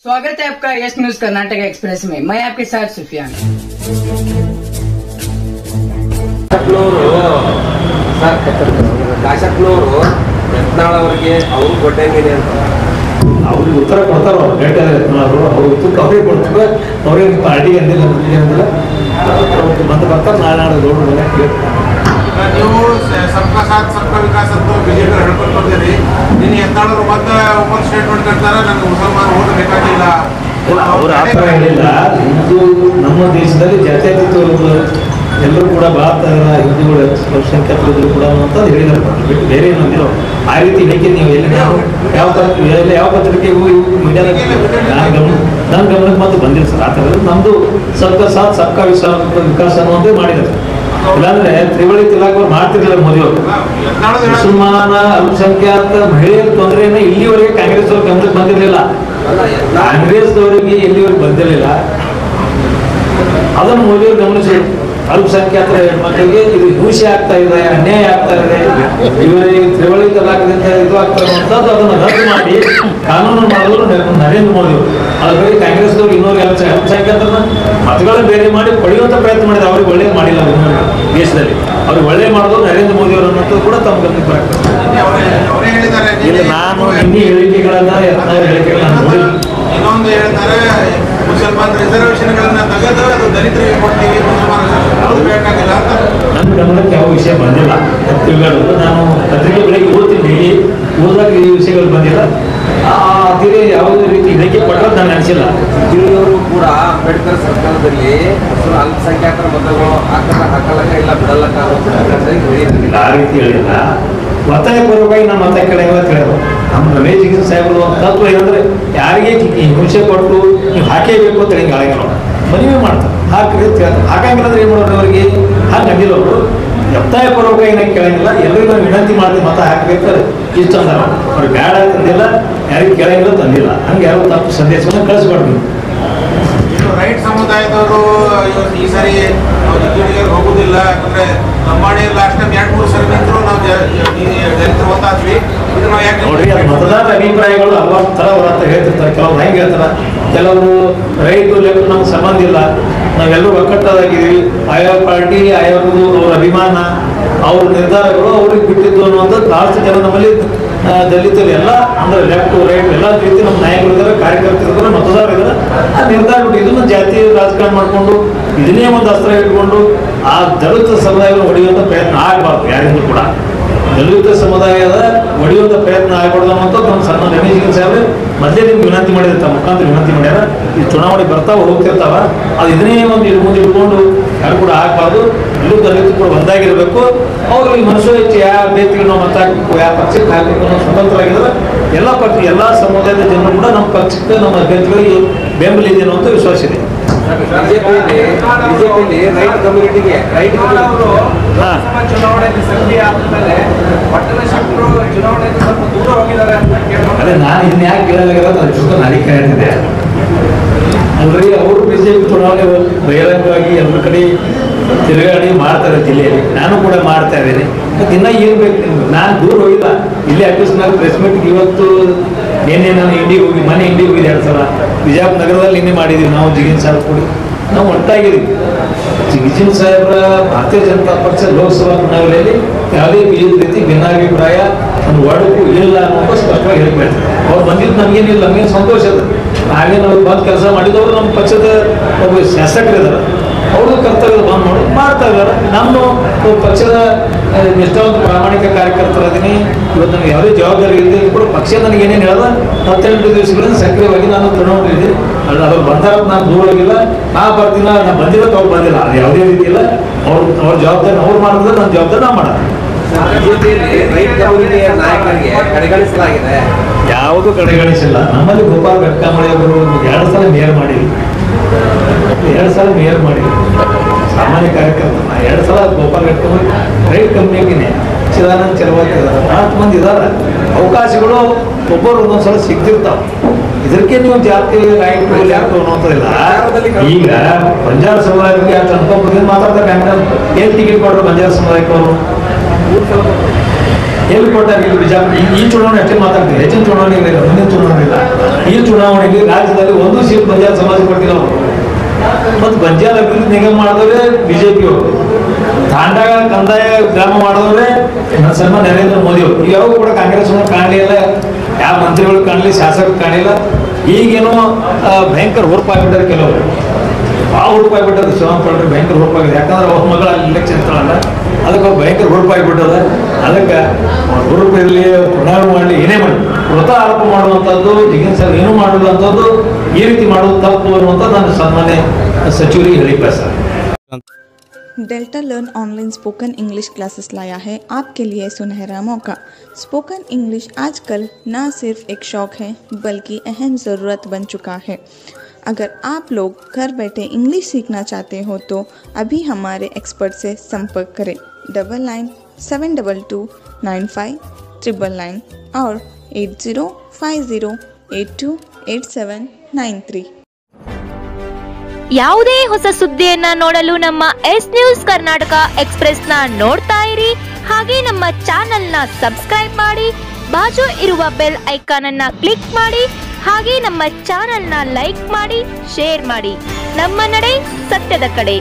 स्वागत है आपका यस न्यूज कर्नाटक एक्सप्रेस में। मैं आपके साथ सुफियान। ಶಾಸಕನವರು ಯತ್ನಾಳ್ ಅವರಿಗೆ ಅವರು ಗೊಡ್ಡೆ ಮೇಲೆ ಅಂತ ಅವ್ರಿಗೆ ಉತ್ತರ ಕೊಡ್ತಾರ. ಯತ್ನಾಳ್ ಅವ್ರು ಉತ್ತರಕ್ಕೆ ಅವ್ರಿಗೆ ಕೊಡ್ತಾರೆ. ಅವ್ರಿಗೆ ಪಾರ್ಟಿ ಅಂದಿಲ್ಲ ಮತ್ತೆ ಬರ್ತಾರೆ. ನಾಳೆ ದೊಡ್ಡ ನೀವು ಸಬ್ಕಾ ಸಾಥ್ ಸಬ್ಕಾ ವಿಕಾಸ್ ಅಂತ ಬಿಜೆಪಿ ಹೇಳ್ಕೊಂಡು ಬಂದಿರಿ. ನಿನ್ನ ಯತ್ನಾಳರು ಮತ್ತೆ ಓಪನ್ ಸ್ಟೇಟ್ಮೆಂಟ್ ಕೊಡ್ತಾರೆ, ನನಗೆ ಮುಸಲ್ಮಾನ ಓಟ್ ಬೇಕಾಗಿಲ್ಲ. ಅವ್ರ ಆ ಥರ ಹೇಳಿಲ್ಲ. ಹಿಂದೂ ನಮ್ಮ ದೇಶದಲ್ಲಿ ಜಾತ್ಯತೀತ ಎಲ್ಲರೂ ಕೂಡ ಭಾರತ ಹಿಂದೂಗಳು ಸಂಖ್ಯಾತರು ಕೂಡ ಅಂತ ಹೇಳಿದಾರೆ. ಬಿಟ್ಟು ಬೇರೆ ಏನಂದಿರೋ ಆ ರೀತಿ ಹೇಳಿಕೆ ನೀವು ಎಲ್ಲಿ ಯಾವ ಪತ್ರಿಕೆಗೂ ಮೀಡಿಯಾದಾಗ ನನ್ನ ಗಮನಕ್ಕೆ ಮತ್ತೆ ಬಂದಿಲ್ಲ ಸರ್. ಆ ಥರ ನಮ್ಮದು ಸಬ್ಕಾ ಸಾಥ್ ಸಬ್ಕಾ ವಿಕಾಸ್ ಅನ್ನೋದೇ ಮಾಡಿದ್ದಾರೆ. ಇಲ್ಲಾಂದ್ರೆ ತ್ರಿವಳಿ ತಿಲಾಕ್ ಅವ್ರು ಮಾಡ್ತಿರ್ಲಿಲ್ಲ ಮೋದಿ ಅವರು. ಮುಸಲ್ಮಾನ ಅಲ್ಪಸಂಖ್ಯಾತ ಮಹಿಳೆಯರ ತೊಂದರೆಯನ್ನ ಇಲ್ಲಿವರೆಗೆ ಕಾಂಗ್ರೆಸ್ ಅವ್ರ ಗಮನಕ್ಕೆ ಬಂದಿರಲಿಲ್ಲ. ಕಾಂಗ್ರೆಸ್ದವರಿಗೆ ಎಲ್ಲಿವರೆಗೆ ಬಂದಿರಲಿಲ್ಲ. ಅದನ್ನು ಮೋದಿ ಅವರು ಗಮನಿಸಿ ಅಲ್ಪಸಂಖ್ಯಾತರ ಹೆಣ್ಮಕ್ಳಿಗೆ ಇದು ಹಿಂಸೆ ಆಗ್ತಾ ಇದೆ, ಅನ್ಯಾಯ ಆಗ್ತಾ ಇದೆ, ಇವರಿಗೆ ತ್ರಿವಳಿ ತಲಾಖದಿಂದ ಇದು ಆಗ್ತಾರೆ ಅಂತದ್ದು ಅದನ್ನು ರದ್ದು ಮಾಡಿ ಕಾನೂನು ಮಾಡಿದ್ರು ನರೇಂದ್ರ ಮೋದಿ ಅವರು. ಅದ್ರ ಕಾಂಗ್ರೆಸ್ದವ್ರು ಇನ್ನೂರು ಅಲ್ಪಸಂಖ್ಯಾತರನ್ನ ಮತಗಳ ಬೇರೆ ಮಾಡಿ ಪಡೆಯುವಂತ ಪ್ರಯತ್ನ ಮಾಡಿದ್ರೆ ಅವ್ರಿಗೆ ಒಳ್ಳೇದು ಮಾಡಿಲ್ಲ. ದೇಶದಲ್ಲಿ ಅವ್ರಿಗೆ ಒಳ್ಳೆ ಮಾಡಿದ್ರು ನರೇಂದ್ರ ಮೋದಿ ಅವರು ಅನ್ನೋದು ಕೂಡ ತಮ್ಮ ಗಮನಕ್ಕೆ ಬರ್ತದೆ. ಇಲ್ಲ, ನಾನು ಹಿಂದಿ ಹೇಳಿಕೆಗಳನ್ನ ಹೇಳಿಕೆಗಳನ್ನ ನೋಡಿಲ್ಲ. ಇನ್ನೊಂದು ಹೇಳ್ತಾರೆ, ಮುಸಲ್ಮಾನ್ ರಿಸರ್ವೇಶನ್ಗಳನ್ನ ತೆಗೆದು ಅದು ದಲಿತರಿಗೆ ಕೊಡ್ತೀವಿ, ಮುಸಲ್ಮಾನ ಬೇಕಾಗಿಲ್ಲ ಅಂತ. ನನ್ನ ಗಮನಕ್ಕೆ ಯಾವ ವಿಷಯ ಬಂದಿಲ್ಲ. ತಿಳ್ಕೊಳ್ಳೋದು ನಾನು ಪತ್ರಿಕೆಗಳಿಗೆ ಓದ್ತೀನಿ, ಓದಾಗ ಈ ವಿಷಯಗಳು ಬಂದಿಲ್ಲ. ಅತಿರೇ ಯಾವುದೇ ರೀತಿ ಇದಕ್ಕೆ ಕೊಟ್ಟದ್ದು ನಾನು ಅನಿಸಿಲ್ಲ. ಇವರು ಕೂಡ ಅಂಬೇಡ್ಕರ್ ಸರ್ಕಾರದಲ್ಲಿ ಅಲ್ಪಸಂಖ್ಯಾತರ ಮತಗಳು ಹಾಕಲಕ್ಕ ಇಲ್ಲ ಬಿಡಲಕ್ಕ ಇಲ್ಲ, ಆ ರೀತಿ ಹೇಳಿಲ್ಲ. ಒತ್ತಾಯ ಪೂರ್ವಕವಾಗಿ ನಮ್ಮ ಮತ ಕೆಳಗೆ ತಿಳಿಯೋದು. ನಮ್ಮ ರಮೇಶ್ ಜಿಗಿನ್ ಸಾಹೇಬರು ಒಂದು ತತ್ವ ಏನಂದ್ರೆ ಯಾರಿಗೆ ಹಿಂಸೆ ಕೊಟ್ಟು ನೀವು ಹಾಕೇಬೇಕು ಅಂತ ಹೇಳಿ ಗಾಳಿಗೆ ಮನವಿ ಮಾಡ್ತಾರೆ. ಹಾಕಿ ಹಾಕಂಗಿಲ್ಲ ಅಂದ್ರೆ ಏನು ಮಾಡೋದು ಅವರಿಗೆ? ಹಾಗೆ ಅಂದಿಲ್ಲ ಅವರು. ಒತ್ತಾಯ ಪೂರ್ವಕವಾಗಿ ಏನಕ್ಕೆ ಕೇಳಂಗಿಲ್ಲ, ಎಲ್ಲರಿಗೂ ನಾವು ವಿನಂತಿ ಮಾಡಿದ್ರೆ ಮತ ಹಾಕಬೇಕಾದ್ರೆ ಇಷ್ಟ ಅಂದಾರ. ಅವ್ರಿಗೆ ಬೇಡ ತಂದಿಲ್ಲ, ಯಾರಿಗೆ ಕೇಳಂಗಿಲ್ಲ ತಂದಿಲ್ಲ. ಹಂಗೆ ಯಾರು ತಪ್ಪು ಸಂದೇಶವನ್ನು ಕಳಿಸ್ಬಾರ್ದು. ರೈಟ್ ಸಮುದಾಯದವರು ಈ ಸರಿ ನಾವು ಜಿಲ್ಲೆಗೆ ಹೋಗುದಿಲ್ಲ, ಯಾಕಂದ್ರೆ ಲಂಬಾಣಿ ಲಾಸ್ಟ್ ಟೈಮ್ 2-3 ಸರಿ ನಿಂತರು ನಾವು ದಲಿತರು ಗೊತ್ತಾದ್ವಿ. ಇದು ನಾವು ಯಾಕೆ ನೋಡ್ರಿ, ಅದು ಮತದಾರರ ಅಭಿಪ್ರಾಯಗಳು ಹಲವಾರು ಥರ ಅಂತ ಹೇಳ್ತಿರ್ತಾರೆ. ಕೆಲವ್ರು ಹೆಂಗೆ ಹೇಳ್ತಾರೆ, ಕೆಲವರು ರೈತರು ಲೆಕ್ಕ ನಮ್ಗೆ ಸಂಬಂಧ ಇಲ್ಲ, ನಾವೆಲ್ಲರೂ ಒಕ್ಕಟ್ಟಾಗಿದ್ದೀವಿ, ಆಯಾ ಪಾರ್ಟಿ ಆಯವ್ರದ್ದು ಅವ್ರ ಅಭಿಮಾನ ಅವ್ರ ನಿರ್ಧಾರಗಳು ಅವ್ರಿಗೆ ಬಿಟ್ಟಿದ್ದು ಅನ್ನುವಂಥದ್ದು ಬಹಳಷ್ಟು ಜನ ನಮ್ಮಲ್ಲಿ ದಲಿತರು ಎಲ್ಲ ಅಂದ್ರೆ ಲೆಫ್ಟ್ ರೈಟ್ ಎಲ್ಲ ರೀತಿ ನಮ್ಮ ನಾಯಕರಿದ್ದಾರೆ, ಕಾರ್ಯಕರ್ತರಿದ್ದಾರೆ, ಮತದಾರರಿದ್ದಾರೆ. ಆ ನಿರ್ಧಾರ ಬಿಟ್ಟು ಇದನ್ನು ಜಾತಿ ರಾಜಕಾರಣ ಮಾಡಿಕೊಂಡು ಇದನ್ನೇ ಒಂದು ಅಸ್ತ್ರ ಇಟ್ಕೊಂಡು ಆ ದಲಿತ ಸಮುದಾಯವನ್ನು ಹೊಡೆಯುವಂಥ ಪ್ರಯತ್ನ ಆಗಬಾರ್ದು. ಯಾರಿಂದಲೂ ಕೂಡ ದಲಿತ ಸಮುದಾಯದ ಹೊಡೆಯುವಂಥ ಪ್ರಯತ್ನ ಆಗಬಾರ್ದು ಅನ್ನೋಂಥದ್ದು ನಮ್ಮ ಸಣ್ಣ ರಮೇಶ್ ಜಿಗಿನ್ ಸಾಹೇಬ್ರೆ ಮೊದಲೇ ನಿಮ್ಗೆ ವಿನಂತಿ ಮಾಡಿದ್ರೆ, ತಮ್ಮ ಮುಖಾಂತರ ವಿನಂತಿ ಮಾಡ್ಯಾರ. ಈ ಚುನಾವಣೆ ಬರ್ತಾವ ಹೋಗ್ತಿರ್ತಾವ, ಅದು ಇದನ್ನೇ ಒಂದು ಮುಂದೆ ಇಟ್ಕೊಂಡು ಯಾರು ಕೂಡ ಆಗಬಾರ್ದು. ಎಲ್ಲೂ ದಲಿತ ಕೂಡ ಒಂದಾಗಿರ್ಬೇಕು. ಅವ್ರಿಗೆ ಮನಸ್ಸು ಹೆಚ್ಚು ಯಾವ ಅಭ್ಯರ್ಥಿಗಳು ನಾವು ಮತ ಹಾಕಬೇಕು, ಯಾವ ಪಕ್ಷಕ್ಕೆ ಹಾಕಬೇಕು ಅನ್ನೋ ಸ್ವತಂತ್ರವಾಗಿದ್ರೆ ಎಲ್ಲ ಪಕ್ಷ ಎಲ್ಲ ಸಮುದಾಯದ ಜನರು ಕೂಡ ನಮ್ಮ ಪಕ್ಷಕ್ಕೆ ನಮ್ಮ ಅಭ್ಯರ್ಥಿಗಳಿಗೆ ಬೆಂಬಲ ಇದೆ ಅನ್ನೋಂಥ ವಿಶ್ವಾಸ ಇದೆ. ಬಿಜೆಪಿಯಲ್ಲಿ ರೈಟ್ ಕಮ್ಯುನಿಟಿಗೆ ಚುನಾವಣೆಯಲ್ಲಿ ಸಕ್ರಿಯ ಆದ್ಮೇಲೆ ಪಟ್ಟಣ ಶಾಸಕರು ಚುನಾವಣೆಯಿಂದ ಸ್ವಲ್ಪ ದೂರ ಹೋಗಿದ್ದಾರೆ ಅಂತ ಕೇಳಿ ಅದೇ ನಾನು ಇದನ್ನ ಯಾಕೆ ಕೇಳಲಾಗಿರೋ ಅದ್ರ ಜೊತೆ ನನಗೆ ಕೇಳ್ತಿದ್ದೆ. ಅಲ್ರಿ, ಅವರು ಬಿಜೆಪಿ ಚುನಾವಣೆ ಬಹಿರಂಗವಾಗಿ ಎಲ್ಲ ಕಡೆ ತಿರುಗಾಡಿ ಮಾಡ್ತಾರೆ ಜಿಲ್ಲೆಯಲ್ಲಿ. ನಾನು ಕೂಡ ಮಾಡ್ತಾ ಇದ್ದೇನೆ. ಮತ್ತೆ ಇನ್ನೂ ಏನು ಬೇಕು ನಿಮ್ಗೆ? ನಾನು ದೂರ ಹೋಗಿಲ್ಲ. ಇಲ್ಲೇ ಆಫೀಸ್ನಾಗ ಪ್ರೆಸ್ ಮೀಟ್ಗೆ ಇವತ್ತು ನಿನ್ನೆ ನಾನು ಇಂಡಿಗೆ ಹೋಗಿ ಮನೆ ಇಂಡಿಗೆ ಹೋಗಿದ್ದೆ 2 ಸಲ. ಬಿಜಾಪುರ ನಗರದಲ್ಲಿ ನಿನ್ನೆ ಮಾಡಿದ್ದೀವಿ ನಾವು ಜಿಗಿನ್ ಸಾಹೇಬ್ ಕೂಡ ನಾವು ಒಟ್ಟಾಗಿದ್ದೀವಿ. ಜಿಗಿನ್ ಸಾಹೇಬ್ರ ಭಾರತೀಯ ಜನತಾ ಪಕ್ಷ ಲೋಕಸಭಾ ಚುನಾವಣೆಯಲ್ಲಿ ಯಾವುದೇ ರೀತಿ ಭಿನ್ನಾಭಿಪ್ರಾಯ ಒಂದು ಒಡಕು ಇಲ್ಲ ಅನ್ನೋದು ಸ್ಪಷ್ಟವಾಗಿ ಹೇಳ್ಬೇಕು. ಅವ್ರು ಬಂದಿದ್ದು ನಮಗೇನಿಲ್ಲ, ನಮಗೇನು ಸಂತೋಷ ಇದೆ. ನಾವೇನು ಅವ್ರು ಬಂದು ಕೆಲಸ ಮಾಡಿದವರು ನಮ್ಮ ಪಕ್ಷದ ಒಬ್ಬ ಶಾಸಕರಿದ್ದಾರೆ, ಅವ್ರದ್ದು ಕರ್ತವ್ಯ ಬಂದು ನೋಡಿ ಮಾಡ್ತಾ ಇದ್ದಾರೆ. ನಮ್ಮ ಪಕ್ಷದ ನಿಷ್ಠಾವಂತ ಪ್ರಾಮಾಣಿಕ ಕಾರ್ಯಕರ್ತರಾದೀನಿ. ಇವತ್ತು ನನಗೆ ಯಾವುದೇ ಜವಾಬ್ದಾರಿ ಇದೆ ಕೂಡ ಪಕ್ಷ ನನಗೆ ಏನೇನು ಹೇಳ್ದ 18 ದಿವಸಗಳಿಂದ ಸಕ್ರಿಯವಾಗಿ ನಾನು ತೃಣಮೂಲಿದ್ದೀನಿ. ಅವ್ರು ಬಂದಾಗ ನಾನು ದೂರ ಹೋಗಿಲ್ಲ. ನಾ ಬರ್ದಿಲ್ಲ, ನಾನು ಬಂದಿರೋದು ಅವ್ರು ಬಂದಿಲ್ಲ. ಅದು ಯಾವುದೇ ರೀತಿ ಇಲ್ಲ. ಅವ್ರ ಜವಾಬ್ದಾರಿ ಅವ್ರು ಮಾಡಿದ್ರೆ ನನ್ನ ಜವಾಬ್ದಾರಿ ನಾವು ಮಾಡೋದು. ರೈಟ್ ಕಮ್ಯುನಿಟಿಯ ನಾಯಕರಿಗೆ ಕಡೆಗಣಿಸಲಾಗಿದೆ. ಯಾವುದು ಕಡೆಗಣಿಸಿಲ್ಲ. ನಮ್ಮಲ್ಲಿ ಗೋಪಾಲ್ ಗಟ್ಕಾಮಳಿ ಅವರು 2 ಸಲ ಮೇಯರ್ ಮಾಡಿದ್ವಿ. 2 ಸಲ ಮೇಯರ್ ಮಾಡಿದ್ವಿ. ಸಾಮಾನ್ಯ ಕಾರ್ಯಕರ್ತ 2 ಸಲ ಗೋಪಾಲ್ ಗಟ್ಕಾಮಳಿ ರೈಟ್ ಕಂಪ್ನಿಗೆ ಚಿದಾನಂದ ಚಲವಾದಿ ಇದ್ದಾರೆ, 4 ಮಂದಿ ಇದ್ದಾರೆ. ಅವಕಾಶಗಳು ಒಬ್ಬರು ಒಂದೊಂದ್ಸಲ ಸಿಗ್ತಿರ್ತಾವ. ಇದಕ್ಕೆ ನೀವು ಜಾತಿ ರೈಟ್ ಯಾಕೆ ಅನ್ನೋದಿಲ್ಲ. ಈಗ ಬಂಜಾರ ಸಮುದಾಯ ಬಗ್ಗೆ ಯಾಕೆ ಅನ್ಕೊಂಡ್ಬಂದು ಮಾತಾಡ್ತಾರೆ. ಏನು ಟಿಕೆಟ್ ಕೊಟ್ಟರು ಬಂಜಾರ ಸಮುದಾಯಕ್ಕೆ ಅವರು? ಎಲ್ಲಿ ಕೊಟ್ಟಾಗ ಇಲ್ಲಿ ಬಿಜಾಪುರ ಈ ಚುನಾವಣೆ ಅಷ್ಟೇ ಮಾತಾಡ್ತೀವಿ, ಹೆಚ್ಚಿನ ಚುನಾವಣೆ ಇಲ್ಲ, ಮುಂದಿನ ಚುನಾವಣೆ ಇಲ್ಲ. ಈ ಚುನಾವಣೆಗೆ ರಾಜ್ಯದಲ್ಲಿ ಒಂದು ಸೀಟ್ ಬಂಜಾರ ಸಮಾಜ ಕೊಟ್ಟಿಲ್ಲ ಅವರು. ಮತ್ತು ಬಂಜಾರ ಅಭಿವೃದ್ಧಿ ನಿಗಮ ಮಾಡಿದವರೇ ಬಿಜೆಪಿಯವರು, ತಾಂಡಾಗ ಕಂದಾಯ ಗ್ರಾಮ ಮಾಡಿದವರೇ ಸನ್ಮಾನ್ಯ ನರೇಂದ್ರ ಮೋದಿ ಅವರು. ಈಗ ಯಾವಾಗ ಕೂಡ ಕಾಂಗ್ರೆಸ್ ಕಾಣಲಿಲ್ಲ, ಯಾವ ಮಂತ್ರಿಗಳು ಕಾಣಲಿ, ಶಾಸಕರು ಕಾಣಲಿಲ್ಲ. ಈಗೇನೋ ಭಯಂಕರ ಹುರುಪಾಗ್ಬಿಟ್ಟಾರೆ ಕೆಲವರು, ಭಾಳ ಹುರುಪಾಗ್ಬಿಟ್ಟದ. ಶಿವಪಡ್ರೆ ಭಯಂಕರ ಹುರುಪಾಗಿದೆ, ಯಾಕಂದ್ರೆ ಅವ್ರ ಮಗಳ ಇಲೆಕ್ಷನ್ ಸ್ಥಳಲ್ಲ, ಅದಕ್ಕೆ ಅವ್ರು ಭಯಂಕರ ಹುರುಪಾಗ್ಬಿಟ್ಟದ. ಅದಕ್ಕೆ ಹುರುಪು ಇರಲಿ, ಪ್ರಣಾಮ ಮಾಡಲಿ, ಏನೇ ಮಾಡಿ ವ್ರತ ಆರೋಪ ಮಾಡುವಂಥದ್ದು, ಜಿಜ್ಞಾಸ ಏನೂ ಮಾಡುವಂಥದ್ದು, ಈ ರೀತಿ ಮಾಡೋದು ತಪ್ಪು ಅನ್ನುವಂಥದ್ದು ನಾನು ಸನ್ಮಾನ್ಯ ಸಚಿವರಿಗೆ ಹೇಳಿ sir. Delta learn online spoken English classes लाया है आपके लिए सुनहरा मौका। स्पोकन इंग्लिश आजकल न सिर्फ एक शौक है बल्कि अहम ज़रूरत बन चुका है। अगर आप लोग घर बैठे इंग्लिश सीखना चाहते हो तो अभी हमारे एक्सपर्ट से संपर्क करें 9972295999 और 8050828793। ಯಾವುದೇ ಹೊಸ ಸುದ್ದಿಯನ್ನ ನೋಡಲು ನಮ್ಮ ಎಸ್ ನ್ಯೂಸ್ ಕರ್ನಾಟಕ ಎಕ್ಸ್‌ಪ್ರೆಸ್ನ ನೋಡ್ತಾ ಇರಿ. ಹಾಗೆ ನಮ್ಮ ಚಾನೆಲ್ನ ಸಬ್ಸ್ಕ್ರೈಬ್ ಮಾಡಿ, ಬಾಜು ಇರುವ ಬೆಲ್ ಐಕಾನ್ ಅನ್ನ ಕ್ಲಿಕ್ ಮಾಡಿ. ಹಾಗೆ ನಮ್ಮ ಚಾನೆಲ್ನ ಲೈಕ್ ಮಾಡಿ, ಶೇರ್ ಮಾಡಿ. ನಮ್ಮ ನಡೆ ಸತ್ಯದ ಕಡೆ.